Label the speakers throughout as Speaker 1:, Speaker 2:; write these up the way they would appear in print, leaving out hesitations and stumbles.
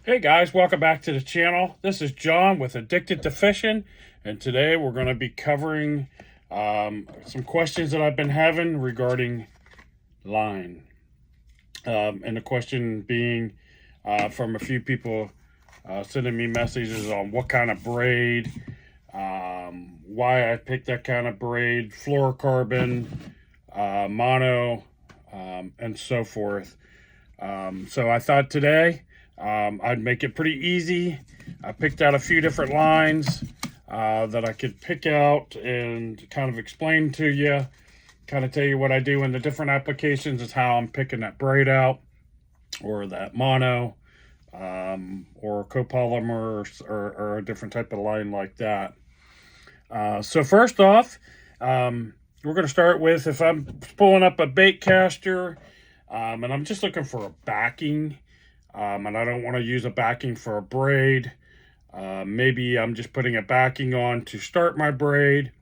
Speaker 1: Hey guys, welcome back to the channel. This is John with Addicted to Fishing, and today we're going to be covering some questions that I've been having regarding line. And the question being from a few people sending me messages on what kind of braid, why I picked that kind of braid, fluorocarbon, mono, and so forth. So I thought today I'd make it pretty easy. I picked out a few different lines that I could pick out and kind of explain to you, kind of tell you what I do in the different applications is how I'm picking that braid out, or that mono, or copolymer, or a different type of line like that. So first off, we're going to start with if I'm pulling up a bait caster, and I'm just looking for a backing, and I don't want to use a backing for a braid. Maybe I'm just putting a backing on to start my braid.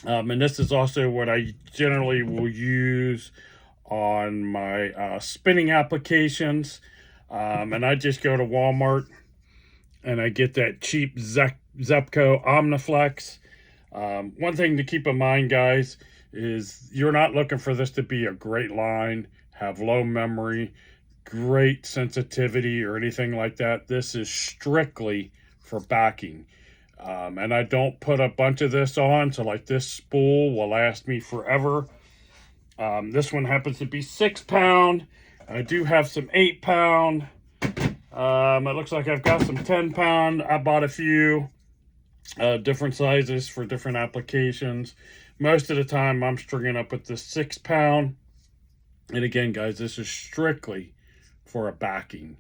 Speaker 1: And this is also what I generally will use on my spinning applications. And I just go to Walmart and I get that cheap Zepco Omniflex. One thing to keep in mind, guys, is you're not looking for this to be a great line, have low memory, great sensitivity, or anything like that. This is strictly for backing. And I don't put a bunch of this on, so like this spool will last me forever. This one happens to be 6 pound. I do have some 8 pound. It looks like I've got some 10 pound. I bought a few different sizes for different applications. Most of the time I'm stringing up with the 6 pound. And again, guys, this is strictly for a backing.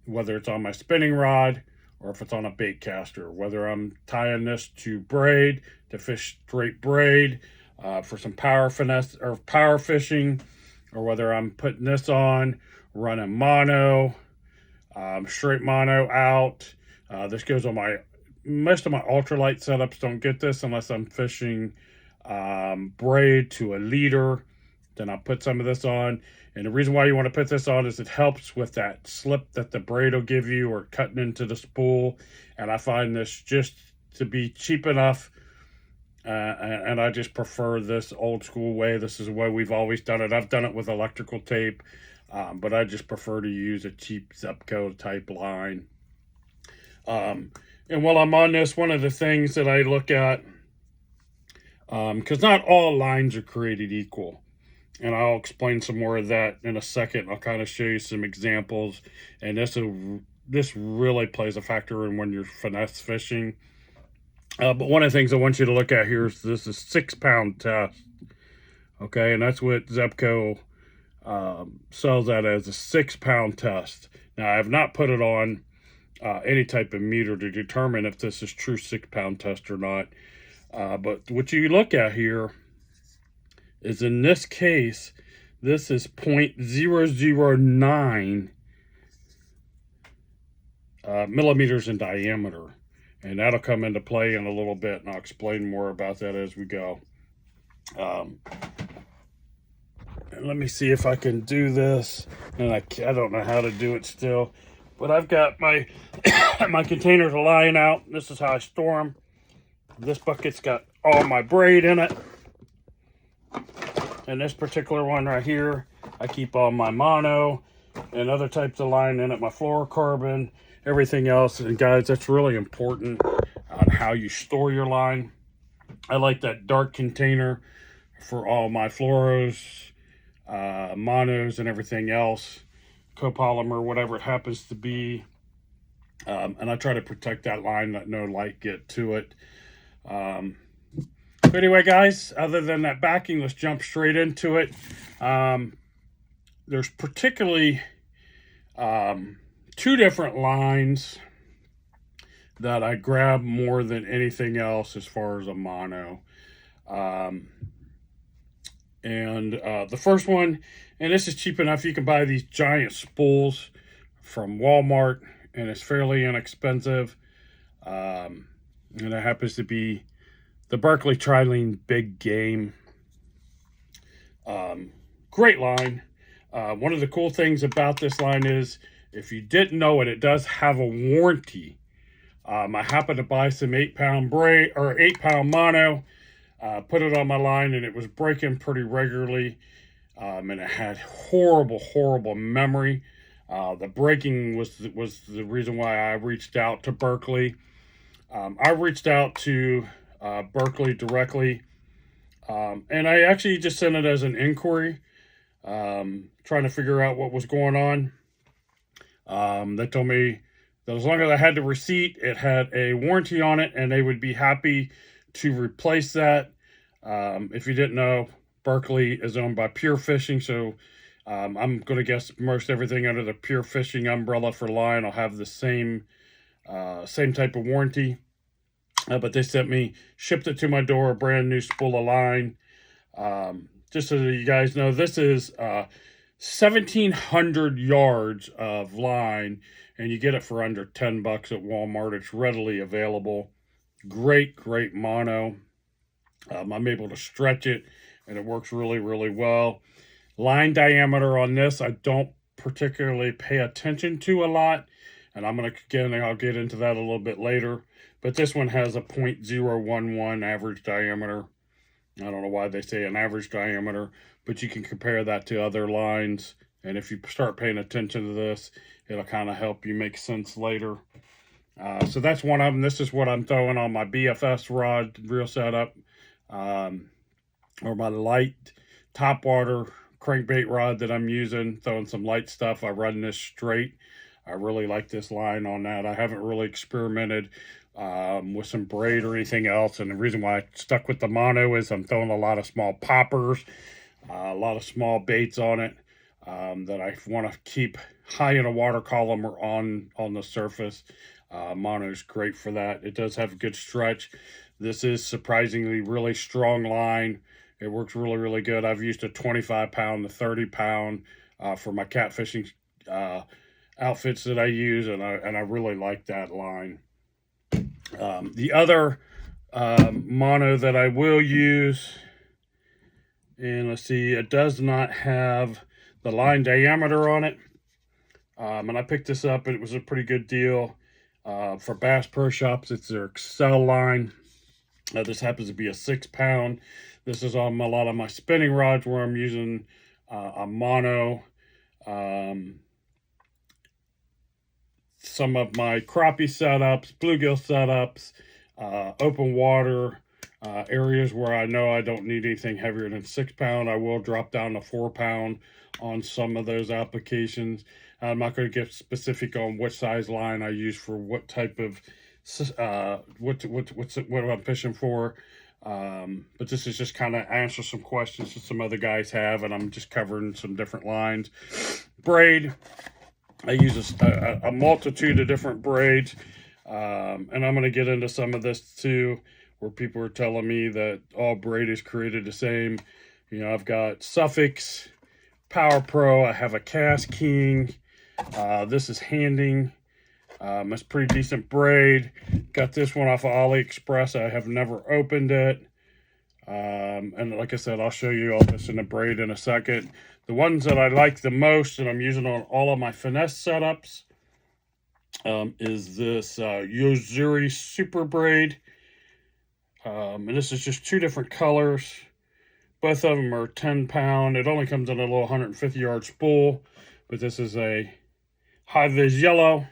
Speaker 1: Whether it's on my spinning rod or if it's on a bait caster, whether I'm tying this to braid to fish straight braid for some power finesse or power fishing, or whether I'm putting this on running mono, straight mono out. This goes on most of my ultralight setups don't get this unless I'm fishing braid to a leader. Then I'll put some of this on. And the reason why you want to put this on is it helps with that slip that the braid will give you, or cutting into the spool. And I find this just to be cheap enough. And I just prefer this old school way. This is the way we've always done it. I've done it with electrical tape, but I just prefer to use a cheap Zepco type line. And while I'm on this, one of the things that I look at, because not all lines are created equal. And I'll explain some more of that in a second. I'll kind of show you some examples. And this really plays a factor in when you're finesse fishing. But one of the things I want you to look at here is this is 6 pound test. Okay, and that's what Zepco sells that as, a 6 pound test. Now, I have not put it on any type of meter to determine if this is true 6 pound test or not. But what you look at here is, in this case, this is 0.009 millimeters in diameter. And that'll come into play in a little bit, and I'll explain more about that as we go. And let me see if I can do this. And I don't know how to do it still. But I've got my my containers are lying out. This is how I store them. This bucket's got all my braid in it. And this particular one right here, I keep all my mono and other types of line in it, my fluorocarbon, everything else. And guys, that's really important on how you store your line. I like that dark container for all my fluoros, monos, and everything else, copolymer, whatever it happens to be. And I try to protect that line, let no light get to it. But anyway, guys, other than that backing, let's jump straight into it. There's particularly 2 different lines that I grab more than anything else as far as a mono. The first one, and this is cheap enough, you can buy these giant spools from Walmart, and it's fairly inexpensive. And it happens to be the Berkeley Trilene Big Game. Great line. One of the cool things about this line is If you didn't know it, it does have a warranty. I happened to buy some 8-pound braid or 8-pound mono, put it on my line, and it was breaking pretty regularly. And it had horrible memory. The breaking was the reason why I reached out to Berkeley. I reached out to Berkeley directly, and I actually just sent it as an inquiry, trying to figure out what was going on. They told me that as long as I had the receipt, it had a warranty on it, and they would be happy to replace that. If you didn't know, Berkeley is owned by Pure Fishing, so I'm going to guess most everything under the Pure Fishing umbrella for line will have the same type of warranty. But they shipped it to my door, a brand new spool of line. Just so that you guys know, this is 1,700 yards of line, and you get it for under $10 at Walmart. It's readily available. Great mono. I'm able to stretch it, and it works really well. Line diameter on this, I don't particularly pay attention to a lot, and I'll get into that a little bit later. But this one has a 0.011 average diameter. I don't know why they say an average diameter, but you can compare that to other lines. And if you start paying attention to this, it'll kind of help you make sense later. So that's one of them. This is what I'm throwing on my BFS rod reel setup, or my light topwater crankbait rod that I'm using, throwing some light stuff. I run this straight. I really like this line on that. I haven't really experimented with some braid or anything else, and the reason why I stuck with the mono is I'm throwing a lot of small poppers, a lot of small baits on it that I want to keep high in a water column or on the surface. Mono is great for that. It does have a good stretch. This is surprisingly really strong line. It works really good. I've used a 25-pound to 30-pound for my catfishing outfits that I use, and I really like that line. The other mono that I will use, and let's see, it does not have the line diameter on it. And I picked this up, and it was a pretty good deal. For Bass Pro Shops, it's their Excel line. This happens to be a 6-pound. This is on a lot of my spinning rods where I'm using a mono. Some of my crappie setups, bluegill setups, open water areas where I know I don't need anything heavier than 6-pound. I will drop down to 4-pound on some of those applications. I'm not going to get specific on what size line I use for what type of what I'm fishing for. But this is just kind of answer some questions that some other guys have, and I'm just covering some different lines. Braid, I use a multitude of different braids, and I'm going to get into some of this too, where people are telling me that all braid is created the same. You know, I've got Suffolk's, Power Pro, I have a Cast King, this is Handing. It's pretty decent braid. Got this one off of AliExpress. I have never opened it. And like I said, I'll show you all this in the braid in a second. The ones that I like the most, and I'm using on all of my finesse setups, is this zuri super braid. And this is just two different colors. Both of them are 10-pound. It only comes in a little 150-yard spool, but this is a high-vis yellow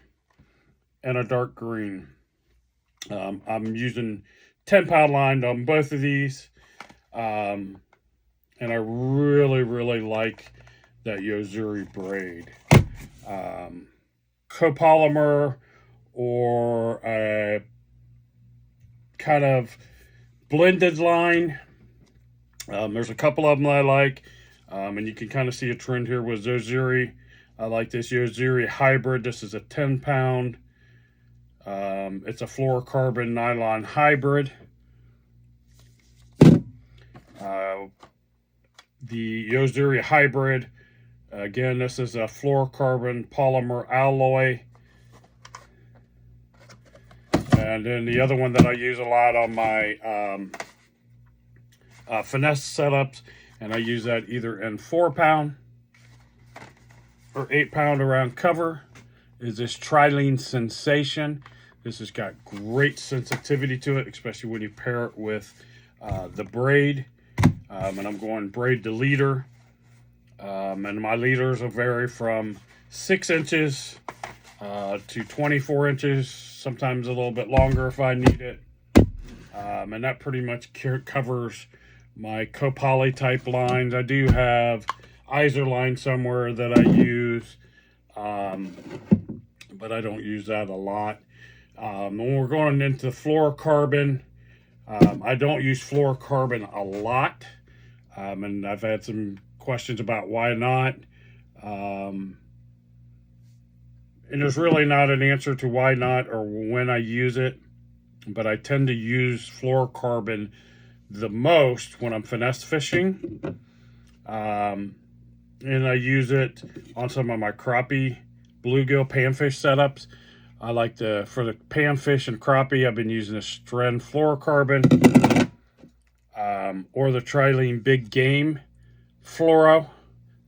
Speaker 1: and a dark green. I'm using 10-pound line on both of these, and I really like that Yozuri braid. Copolymer or a kind of blended line. There's a couple of them I like, and you can kind of see a trend here with Yozuri. I like this Yozuri hybrid. This is a 10-pound. It's a fluorocarbon nylon hybrid. The Yozuri hybrid, again, this is a fluorocarbon polymer alloy. And then the other one that I use a lot on my finesse setups, and I use that either in 4-pound or 8-pound around cover. is this Trilene Sensation. This has got great sensitivity to it, especially when you pair it with the braid. And I'm going braid to leader. And my leaders will vary from 6 inches to 24 inches, sometimes a little bit longer if I need it. And that pretty much covers my copoly type lines. I do have Iser line somewhere that I use, but I don't use that a lot. When we're going into fluorocarbon, I don't use fluorocarbon a lot, and I've had some questions about why not. And there's really not an answer to why not or when I use it, but I tend to use fluorocarbon the most when I'm finesse fishing. And I use it on some of my crappie, bluegill, panfish setups. I like for the panfish and crappie, I've been using the Stren fluorocarbon, or the Trilene Big Game Fluoro.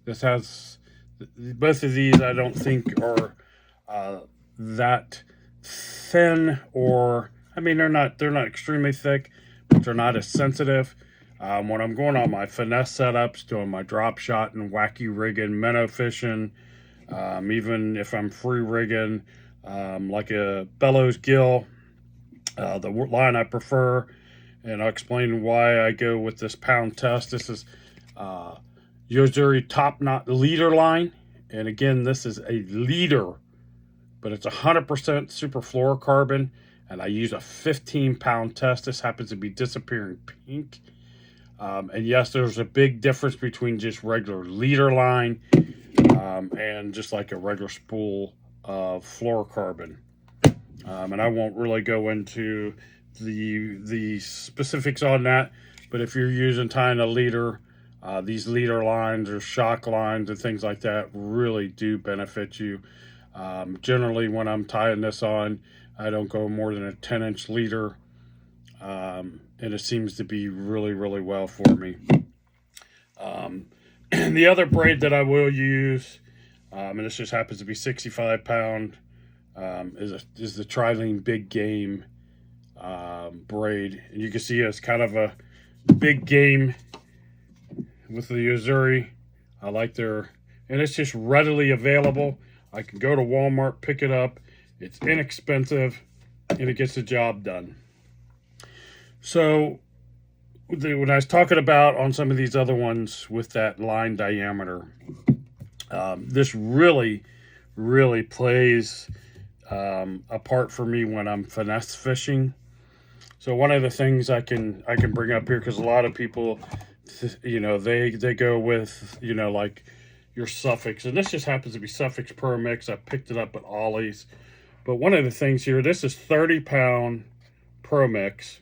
Speaker 1: This has, both of these I don't think are that thin, or, I mean, they're not extremely thick, but they're not as sensitive. When I'm going on my finesse setups, doing my drop shot and wacky rigging, minnow fishing, even if I'm free rigging, like a bellows gill, the line I prefer, and I'll explain why I go with this pound test. This is zuri top knot leader line, and again, this is a leader, but it's 100% super fluorocarbon, and I use a 15-pound test. This happens to be Disappearing Pink. And yes, there's a big difference between just regular leader line and just like a regular spool of fluorocarbon. And I won't really go into the specifics on that, but if you're using tying a leader, these leader lines or shock lines and things like that really do benefit you. Generally, when I'm tying this on, I don't go more than a 10-inch leader. And it seems to be really, really well for me. And the other braid that I will use, and this just happens to be 65-pound, is the Trilene Big Game braid. And you can see it's kind of a big game with the zuri. I like and it's just readily available. I can go to Walmart, pick it up. It's inexpensive, and it gets the job done. So when I was talking about on some of these other ones with that line diameter, this really, really plays a part for me when I'm finesse fishing. So one of the things I can bring up here, because a lot of people, they go with, like your Suffix, and this just happens to be Suffix Pro Mix. I picked it up at Ollie's. But one of the things here, this is 30-pound Pro Mix,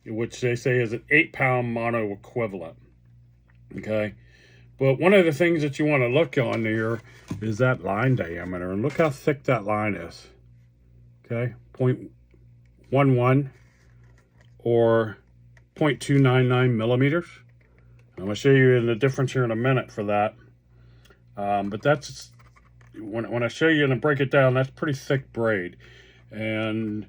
Speaker 1: which they say is an 8-pound mono equivalent. Okay, but one of the things that you want to look on there is that line diameter, and look how thick that line is. Okay, 0.11 or 0.299 millimeters. I'm going to show you the difference here in a minute for that. But that's when I show you and break it down, that's pretty thick braid, and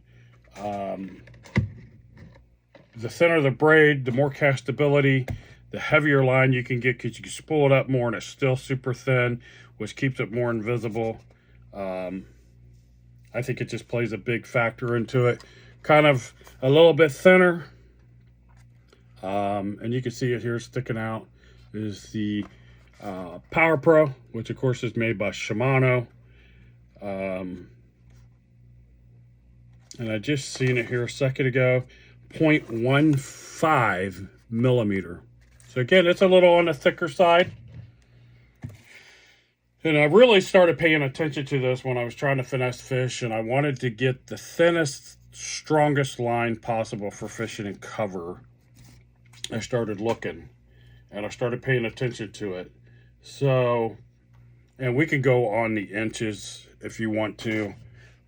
Speaker 1: the thinner the braid, the more castability, the heavier line you can get, because you can spool it up more and it's still super thin, which keeps it more invisible. I think it just plays a big factor into it. Kind of a little bit thinner, and you can see it here sticking out, is the Power Pro, which of course is made by Shimano. And I just seen it here a second ago. 0.15 millimeter. So again, it's a little on the thicker side. And I really started paying attention to this when I was trying to finesse fish, and I wanted to get the thinnest, strongest line possible for fishing and cover. I started looking, and I started paying attention to it. So, and we can go on the inches if you want to.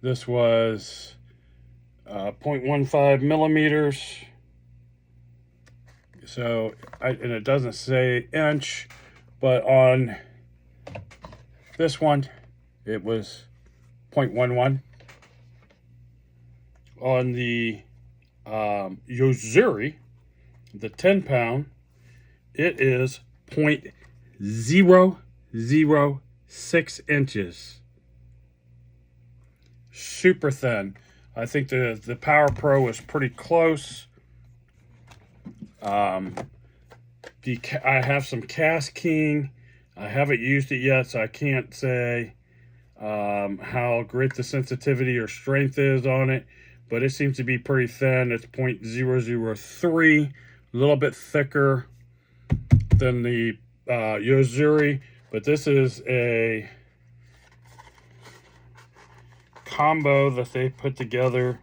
Speaker 1: This was 0.15 millimeters. So, and it doesn't say inch, but on this one, it was 0.11. On the zuri, the 10 pound, it is 0.006 inches. Super thin. I think the Power Pro is pretty close. I have some Cast King. I haven't used it yet, so I can't say how great the sensitivity or strength is on it, but it seems to be pretty thin. It's 0.003, a little bit thicker than the zuri, but this is a combo that they put together,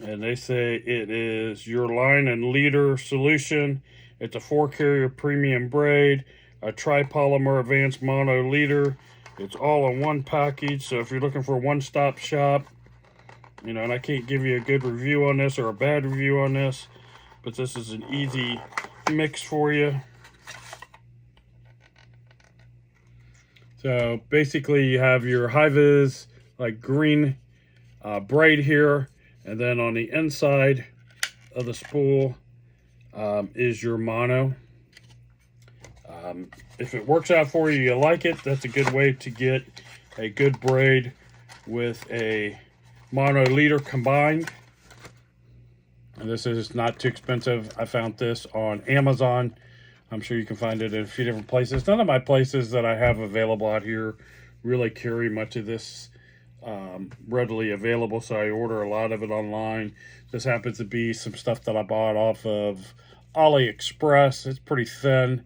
Speaker 1: and they say it is your line and leader solution. It's a 4-carrier premium braid, a tri-polymer advanced mono leader. It's all in one package, so if you're looking for a one-stop shop, and I can't give you a good review on this or a bad review on this, but this is an easy mix for you. So basically you have your high-vis like green braid here, and then on the inside of the spool is your mono. If it works out for you, you like it, that's a good way to get a good braid with a mono leader combined. And this is not too expensive. I found this on Amazon. I'm sure you can find it in a few different places. None of my places that I have available out here really carry much of this readily available, so I order a lot of it online. This happens to be some stuff that I bought off of AliExpress. It's pretty thin.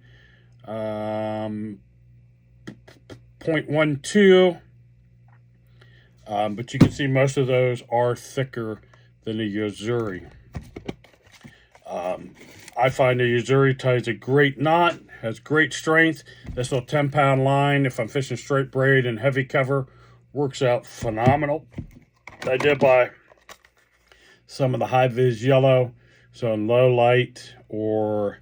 Speaker 1: 0.12, but you can see most of those are thicker than the zuri. I find the zuri ties a great knot, has great strength. This little 10-pound line, if I'm fishing straight braid and heavy cover, works out phenomenal. I did buy some of the high-vis yellow, so in low light or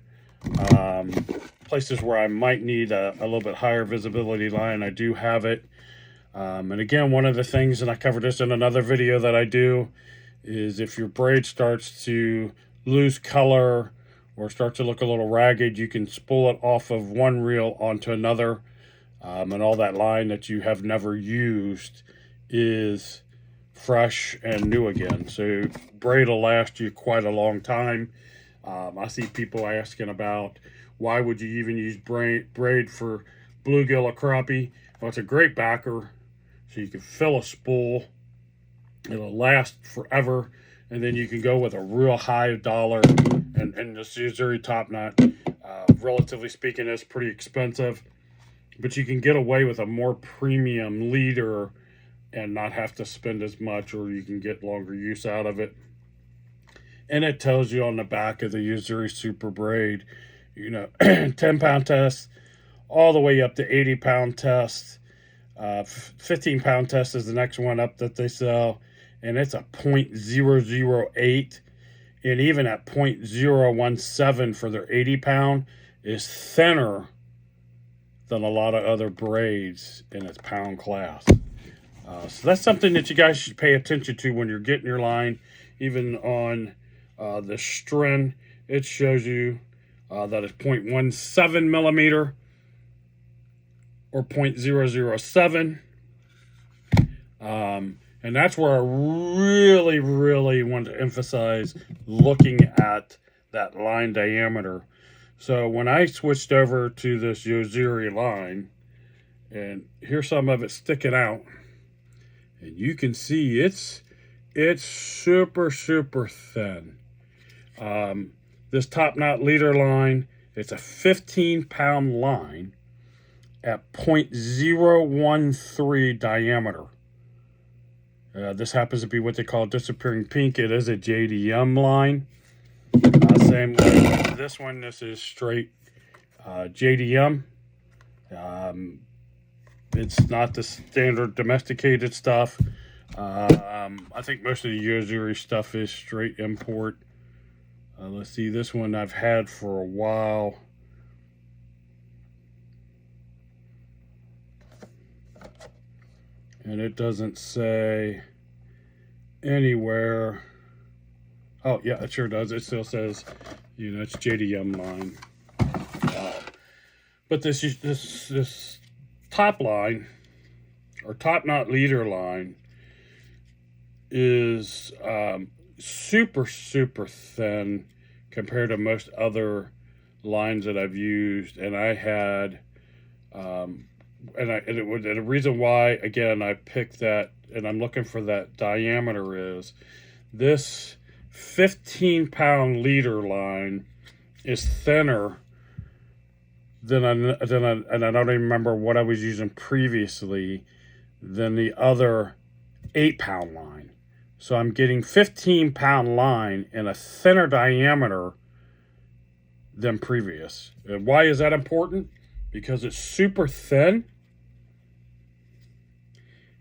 Speaker 1: places where I might need a little bit higher visibility line, I do have it. And again, one of the things, and I covered this in another video that I do, is if your braid starts to lose color or start to look a little ragged, you can spool it off of one reel onto another, and all that line that you have never used is fresh and new again. So braid will last you quite a long time. I see people asking about, why would you even use braid for bluegill or crappie? Well, it's a great backer, so you can fill a spool. It'll last forever, and then you can go with a real high dollar. And the zuri top knot, relatively speaking, is pretty expensive, but you can get away with a more premium leader and not have to spend as much, or you can get longer use out of it. And it tells you on the back of the zuri super braid, 10-pound test all the way up to 80-pound test. 15-pound test is the next one up that they sell, and it's a 0.008. And even at 0.017 for their 80-pound is thinner than a lot of other braids in its pound class. So that's something that you guys should pay attention to when you're getting your line. Even on the string, it shows you that it's 0.17 millimeter or 0.007. And that's where I really, really want to emphasize looking at that line diameter. So when I switched over to this zuri line, and here's some of it sticking out, and you can see it's super, super thin. This top knot leader line, it's a 15-pound line at 0.013 diameter. This happens to be what they call disappearing pink. It is a JDM line. Same with this one. This is straight JDM. It's not the standard domesticated stuff. I think most of the zuri stuff is straight import. Let's see, this one I've had for a while. And it doesn't say anywhere. Oh, yeah, it sure does. It still says, it's JDM line. But this top line, or top knot leader line, is super, super thin compared to most other lines that I've used. And I had, and the reason why, again, I picked that, and I'm looking for that diameter, is this 15-pound leader line is thinner than and I don't even remember what I was using previously, than the other 8-pound line. So I'm getting 15-pound line in a thinner diameter than previous. And why is that important? Because it's super thin.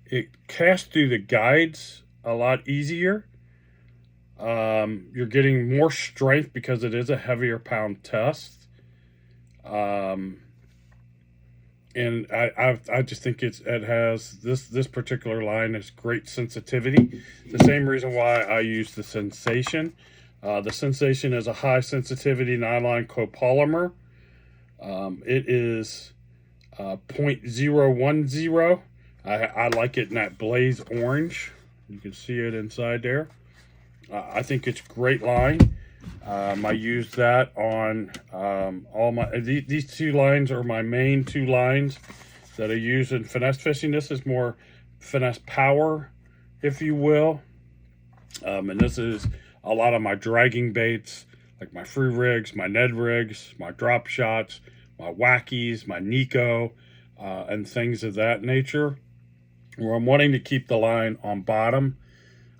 Speaker 1: It casts through the guides a lot easier. You're getting more strength because it is a heavier pound test. And I just think it has this particular line has great sensitivity. The same reason why I use the Sensation. The Sensation is a high sensitivity nylon copolymer. It is 0.010. I like it in that blaze orange. You can see it inside there. I think it's a great line. I use that on all my, these two lines are my main two lines that I use in finesse fishing. This is more finesse power, if you will. And this is a lot of my dragging baits, like my free rigs, my Ned rigs, my drop shots, my wackies, my Nico, and things of that nature, where I'm wanting to keep the line on bottom.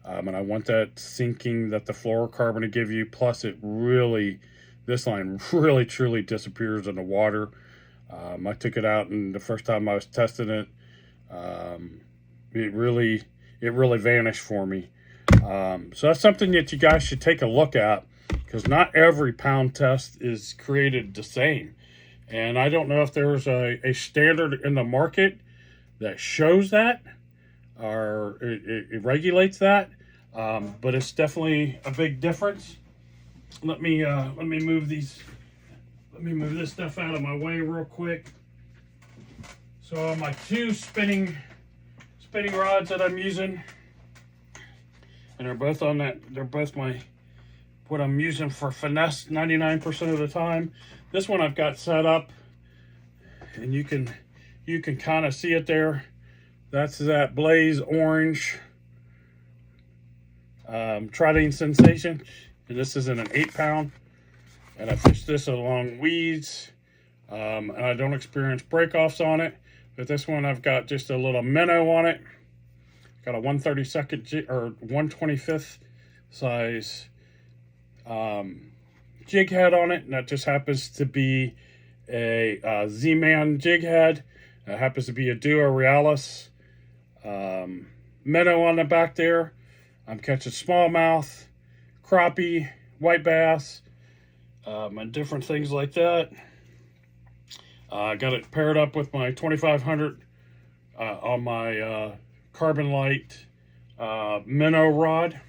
Speaker 1: And I want that sinking that the fluorocarbon to give you. Plus, this line really truly disappears in the water. I took it out, and the first time I was testing it, it really vanished for me. So that's something that you guys should take a look at, because not every pound test is created the same. And I don't know if there's a standard in the market that shows that, or it regulates that, but it's definitely a big difference. Let me move this stuff out of my way real quick. So my two spinning rods that I'm using, and they're both on that. They're both what I'm using for finesse 99% of the time. This one I've got set up, and you can kind of see it there. That's that blaze orange trotting Sensation, and this is in an 8-pound. And I fish this along weeds, and I don't experience breakoffs on it. But this one I've got just a little minnow on it. Got a 1/32 or 1/25 size jig head on it, and that just happens to be a Z-Man jig head. It happens to be a Duo Realis minnow on the back there. I'm catching smallmouth, crappie, white bass, and different things like that. I got it paired up with my 2500 on my Carbon Light minnow rod.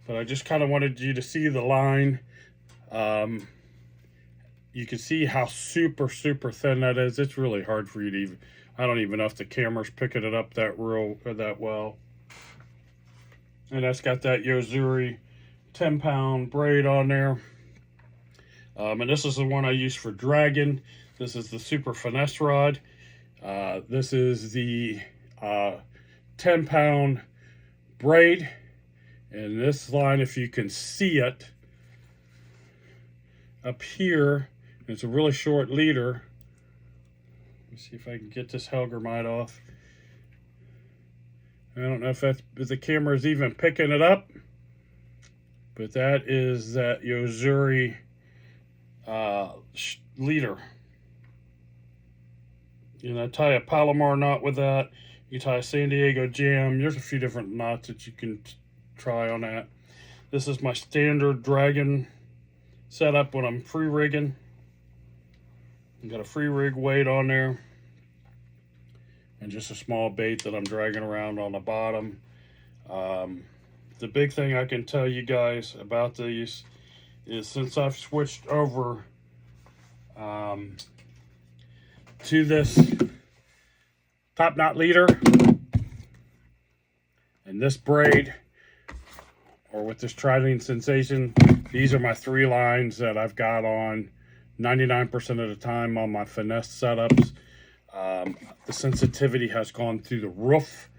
Speaker 1: But I just kind of wanted you to see the line. You can see how super, super thin that is. It's really hard for you to even, I don't even know if the camera's picking it up that well. And that's got that zuri 10-pound braid on there. And this is the one I use for dragging. This is the Super Finesse rod. This is the 10-pound braid. And this line, if you can see it up here, it's a really short leader. Let me see if I can get this Helgermite off. I don't know if the camera is even picking it up, but that is that zuri leader. Tie a Palomar knot with that. You tie a San Diego jam. There's a few different knots that you can try on that. This is my standard dragon setup when I'm free rigging. I've got a free rig weight on there, and just a small bait that I'm dragging around on the bottom. The big thing I can tell you guys about these is since I've switched over to this top knot leader and this braid, or with this Trilene Sensation, these are my 3 lines that I've got on 99% of the time on my finesse setups. The sensitivity has gone through the roof.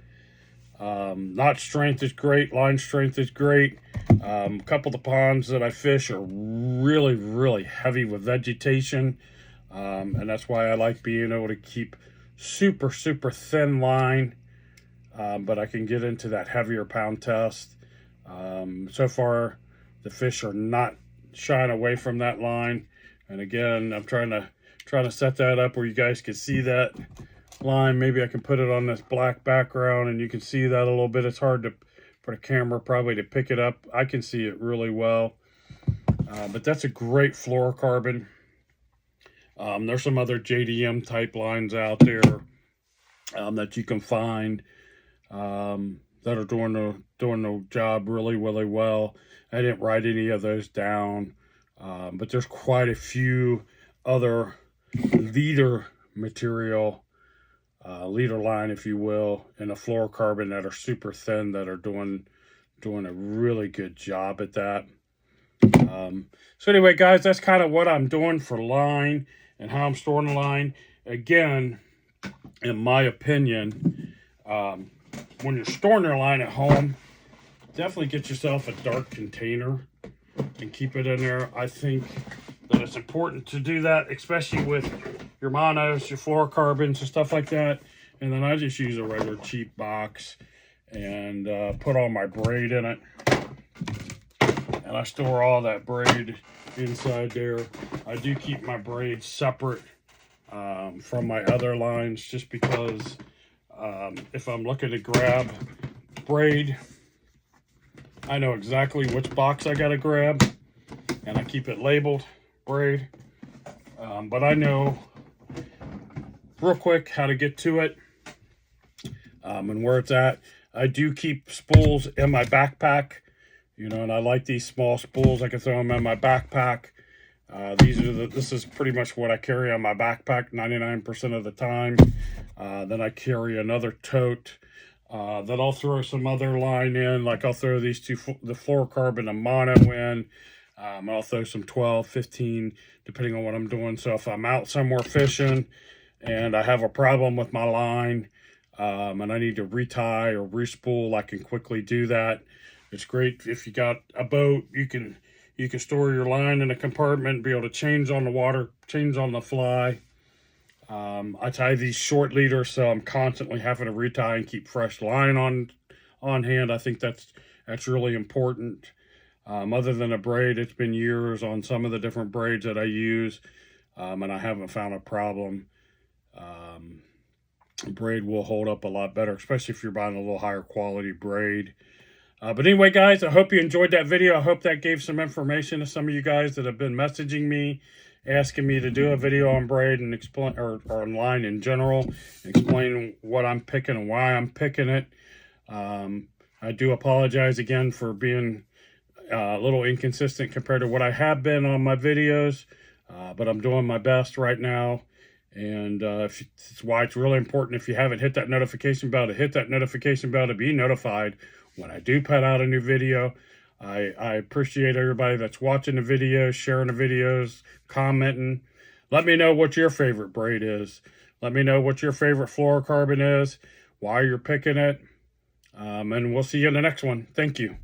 Speaker 1: Knot strength is great, line strength is great. A couple of the ponds that I fish are really heavy with vegetation, and that's why I like being able to keep super thin line, but I can get into that heavier pound test. So far the fish are not shying away from that line, and again I'm trying to set that up where you guys can see that line. Maybe I can put it on this black background and you can see that a little bit. It's hard to for the camera probably to pick it up. I can see it really well, but that's a great fluorocarbon. There's some other JDM type lines out there that you can find that are doing the job really well. I didn't write any of those down, but there's quite a few other leader material, leader line, if you will, in a fluorocarbon that are super thin that are doing a really good job at that. So anyway, guys, that's kind of what I'm doing for line and how I'm storing the line. Again, in my opinion, when you're storing your line at home, definitely get yourself a dark container and keep it in there. I think that it's important to do that, especially with your monos, your fluorocarbons, and stuff like that. And then I just use a regular cheap box and put all my braid in it. And I store all that braid inside there. I do keep my braid separate from my other lines, just because if I'm looking to grab braid, I know exactly which box I gotta grab, and I keep it labeled braid. But I know real quick how to get to it and where it's at. I do keep spools in my backpack, you know, and I like these small spools. I can throw them in my backpack. This is pretty much what I carry on my backpack 99% of the time. Then I carry another tote that I'll throw some other line in, like I'll throw these two, the fluorocarbon and mono in. I'll throw some 12, 15, depending on what I'm doing. So if I'm out somewhere fishing and I have a problem with my line, and I need to retie or respool, I can quickly do that. It's great if you got a boat. You can store your line in a compartment, be able to change on the water, change on the fly. I tie these short leaders, so I'm constantly having to retie and keep fresh line on hand. I think that's really important. Other than a braid, it's been years on some of the different braids that I use, and I haven't found a problem. Braid will hold up a lot better, especially if you're buying a little higher quality braid. But anyway, guys, I hope you enjoyed that video. I hope that gave some information to some of you guys that have been messaging me, asking me to do a video on braid and explain, or online in general, explain what I'm picking and why I'm picking it. I do apologize again for being a little inconsistent compared to what I have been on my videos, but I'm doing my best right now. And it's why it's really important, if you haven't hit that notification bell, to hit that notification bell to be notified when I do put out a new video. I appreciate everybody that's watching the videos, sharing the videos, commenting. Let me know what your favorite braid is. Let me know what your favorite fluorocarbon is, why you're picking it. And we'll see you in the next one. Thank you.